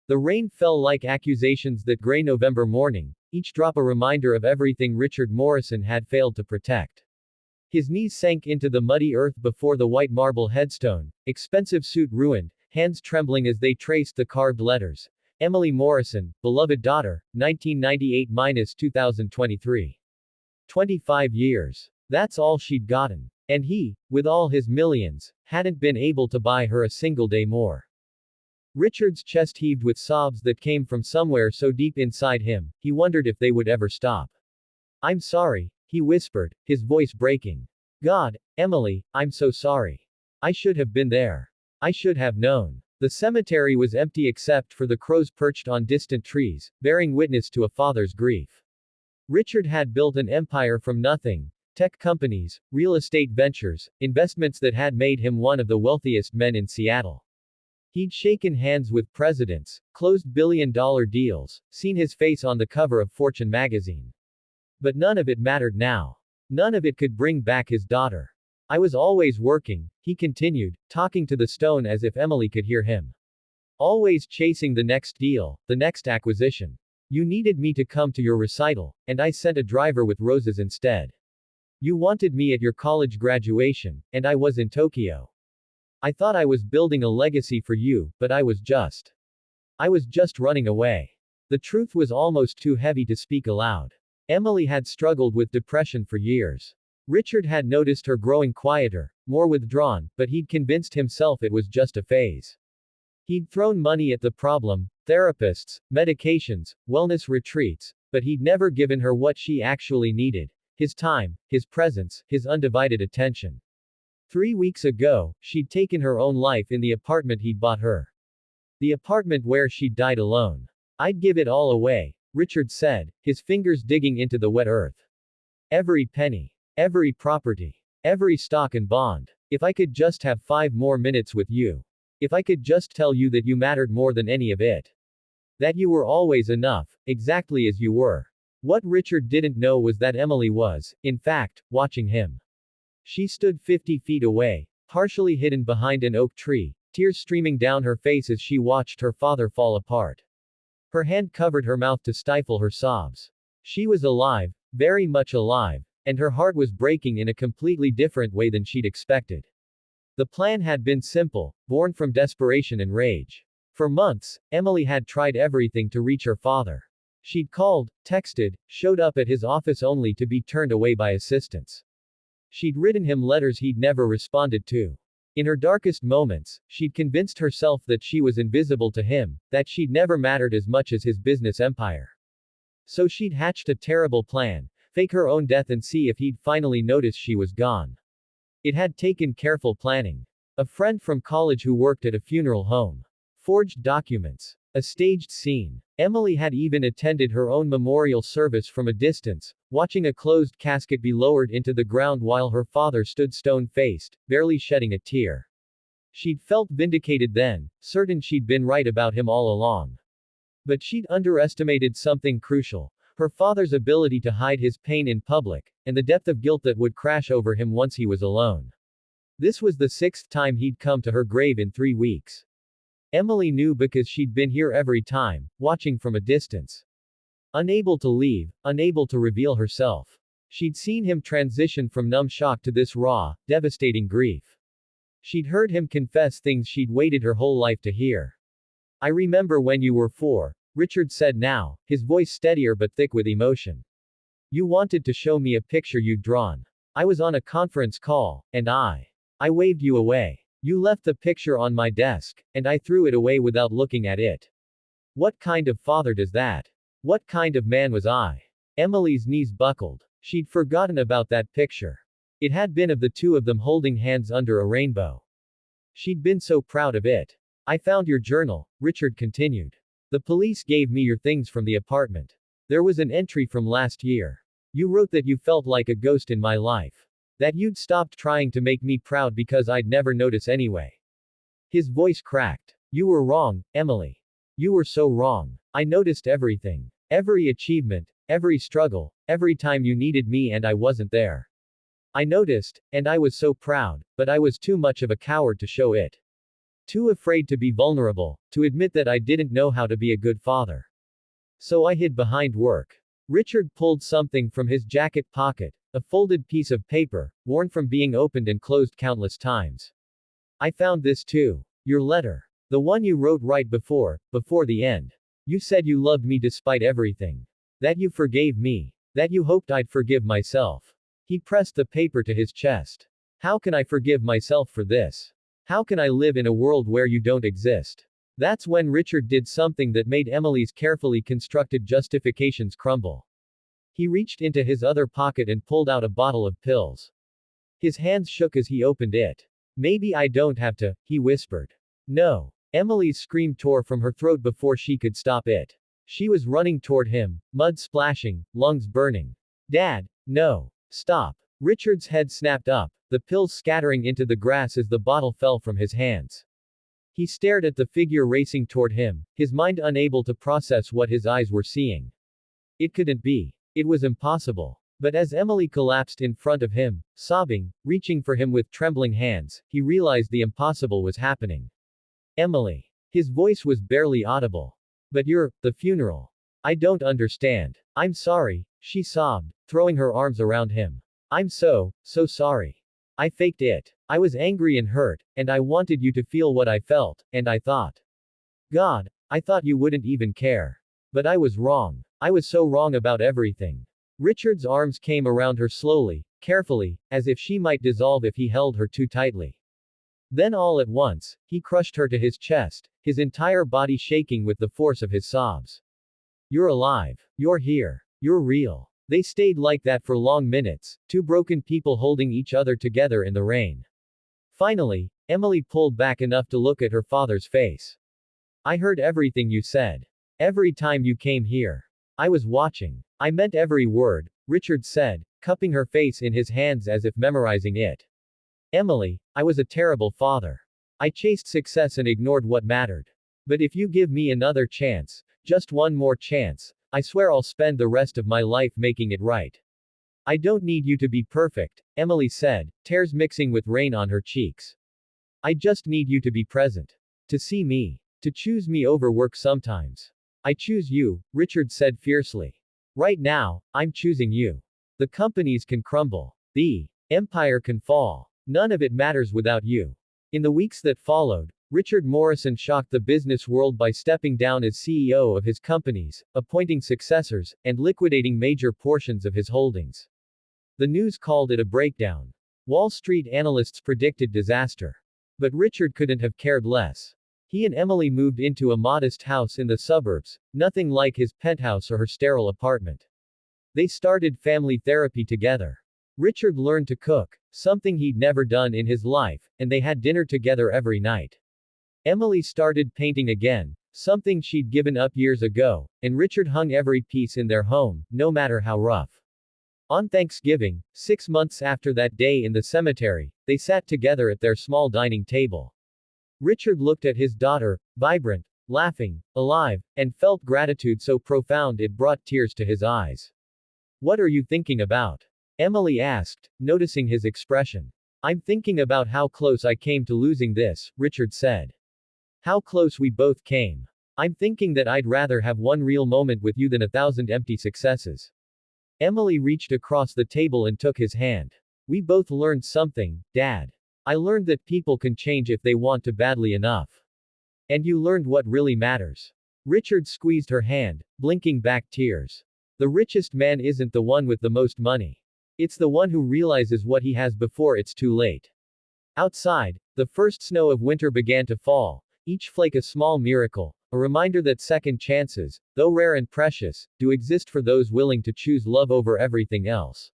The rain fell like accusations that gray November morning, each drop a reminder of everything Richard Morrison had failed to protect. His knees sank into the muddy earth before the white marble headstone, expensive suit ruined, hands trembling as they traced the carved letters. Emily Morrison, beloved daughter, 1998-2023. 25 years. That's all she'd gotten. And he, with all his millions, hadn't been able to buy her a single day more. Richard's chest heaved with sobs that came from somewhere so deep inside him, he wondered if they would ever stop. I'm sorry, he whispered, his voice breaking. God, Emily, I'm so sorry. I should have been there. I should have known. The cemetery was empty except for the crows perched on distant trees, bearing witness to a father's grief. Richard had built an empire from nothing. Tech companies, real estate ventures, investments that had made him one of the wealthiest men in Seattle. He'd shaken hands with presidents, closed billion-dollar deals, seen his face on the cover of Fortune magazine. But none of it mattered now. None of it could bring back his daughter. I was always working, he continued, talking to the stone as if Emily could hear him. Always chasing the next deal, the next acquisition. You needed me to come to your recital, and I sent a driver with roses instead. You wanted me at your college graduation, and I was in Tokyo. I thought I was building a legacy for you, but I was just running away. The truth was almost too heavy to speak aloud. Emily had struggled with depression for years. Richard had noticed her growing quieter, more withdrawn, but he'd convinced himself it was just a phase. He'd thrown money at the problem, therapists, medications, wellness retreats, but he'd never given her what she actually needed. His time, his presence, his undivided attention. 3 weeks ago, she'd taken her own life in the apartment he'd bought her. The apartment where she'd died alone. I'd give it all away, Richard said, his fingers digging into the wet earth. Every penny. Every property. Every stock and bond. If I could just have 5 more minutes with you. If I could just tell you that you mattered more than any of it. That you were always enough, exactly as you were. What Richard didn't know was that Emily was, in fact, watching him. She stood 50 feet away, partially hidden behind an oak tree, tears streaming down her face as she watched her father fall apart. Her hand covered her mouth to stifle her sobs. She was alive, very much alive, and her heart was breaking in a completely different way than she'd expected. The plan had been simple, born from desperation and rage. For months, Emily had tried everything to reach her father. She'd called, texted, showed up at his office only to be turned away by assistants. She'd written him letters he'd never responded to. In her darkest moments, she'd convinced herself that she was invisible to him, that she'd never mattered as much as his business empire. So she'd hatched a terrible plan, fake her own death and see if he'd finally notice she was gone. It had taken careful planning. A friend from college who worked at a funeral home. Forged documents. A staged scene. Emily had even attended her own memorial service from a distance, watching a closed casket be lowered into the ground while her father stood stone-faced, barely shedding a tear. She'd felt vindicated then, certain she'd been right about him all along. But she'd underestimated something crucial. Her father's ability to hide his pain in public, and the depth of guilt that would crash over him once he was alone. This was the 6th time he'd come to her grave in 3 weeks. Emily knew because she'd been here every time, watching from a distance. Unable to leave, unable to reveal herself. She'd seen him transition from numb shock to this raw, devastating grief. She'd heard him confess things she'd waited her whole life to hear. I remember when you were 4, Richard said now, his voice steadier but thick with emotion. You wanted to show me a picture you'd drawn. I was on a conference call, and I waved you away. You left the picture on my desk, and I threw it away without looking at it. What kind of father does that? What kind of man was I? Emily's knees buckled. She'd forgotten about that picture. It had been of the two of them holding hands under a rainbow. She'd been so proud of it. I found your journal, Richard continued. The police gave me your things from the apartment. There was an entry from last year. You wrote that you felt like a ghost in my life. That you'd stopped trying to make me proud because I'd never notice anyway. His voice cracked. You were wrong, Emily. You were so wrong. I noticed everything. Every achievement, every struggle, every time you needed me and I wasn't there. I noticed, and I was so proud, but I was too much of a coward to show it. Too afraid to be vulnerable, to admit that I didn't know how to be a good father. So I hid behind work. Richard pulled something from his jacket pocket, a folded piece of paper, worn from being opened and closed countless times. I found this too. Your letter. The one you wrote right before the end. You said you loved me despite everything. That you forgave me. That you hoped I'd forgive myself. He pressed the paper to his chest. How can I forgive myself for this? How can I live in a world where you don't exist? That's when Richard did something that made Emily's carefully constructed justifications crumble. He reached into his other pocket and pulled out a bottle of pills. His hands shook as he opened it. Maybe I don't have to, he whispered. No. Emily's scream tore from her throat before she could stop it. She was running toward him, mud splashing, lungs burning. Dad, no. Stop. Richard's head snapped up, the pills scattering into the grass as the bottle fell from his hands. He stared at the figure racing toward him, his mind unable to process what his eyes were seeing. It couldn't be. It was impossible. But as Emily collapsed in front of him, sobbing, reaching for him with trembling hands, he realized the impossible was happening. Emily. His voice was barely audible. But the funeral. I don't understand. I'm sorry, she sobbed, throwing her arms around him. I'm so sorry. I faked it. I was angry and hurt, and I wanted you to feel what I felt, and I thought. God, I thought you wouldn't even care. But I was wrong. I was so wrong about everything. Richard's arms came around her slowly, carefully, as if she might dissolve if he held her too tightly. Then all at once, he crushed her to his chest, his entire body shaking with the force of his sobs. You're alive. You're here. You're real. They stayed like that for long minutes, two broken people holding each other together in the rain. Finally, Emily pulled back enough to look at her father's face. I heard everything you said. Every time you came here. I was watching. I meant every word, Richard said, cupping her face in his hands as if memorizing it. Emily, I was a terrible father. I chased success and ignored what mattered. But if you give me another chance, just one more chance, I swear I'll spend the rest of my life making it right. I don't need you to be perfect, Emily said, tears mixing with rain on her cheeks. I just need you to be present. To see me. To choose me over work sometimes. I choose you, Richard said fiercely. Right now, I'm choosing you. The companies can crumble. The empire can fall. None of it matters without you. In the weeks that followed, Richard Morrison shocked the business world by stepping down as CEO of his companies, appointing successors, and liquidating major portions of his holdings. The news called it a breakdown. Wall Street analysts predicted disaster. But Richard couldn't have cared less. He and Emily moved into a modest house in the suburbs, nothing like his penthouse or her sterile apartment. They started family therapy together. Richard learned to cook, something he'd never done in his life, and they had dinner together every night. Emily started painting again, something she'd given up years ago, and Richard hung every piece in their home, no matter how rough. On Thanksgiving, 6 months after that day in the cemetery, they sat together at their small dining table. Richard looked at his daughter, vibrant, laughing, alive, and felt gratitude so profound it brought tears to his eyes. What are you thinking about? Emily asked, noticing his expression. I'm thinking about how close I came to losing this, Richard said. How close we both came. I'm thinking that I'd rather have one real moment with you than 1,000 empty successes. Emily reached across the table and took his hand. We both learned something, Dad. I learned that people can change if they want to badly enough. And you learned what really matters. Richard squeezed her hand, blinking back tears. The richest man isn't the one with the most money. It's the one who realizes what he has before it's too late. Outside, the first snow of winter began to fall, each flake a small miracle, a reminder that second chances, though rare and precious, do exist for those willing to choose love over everything else.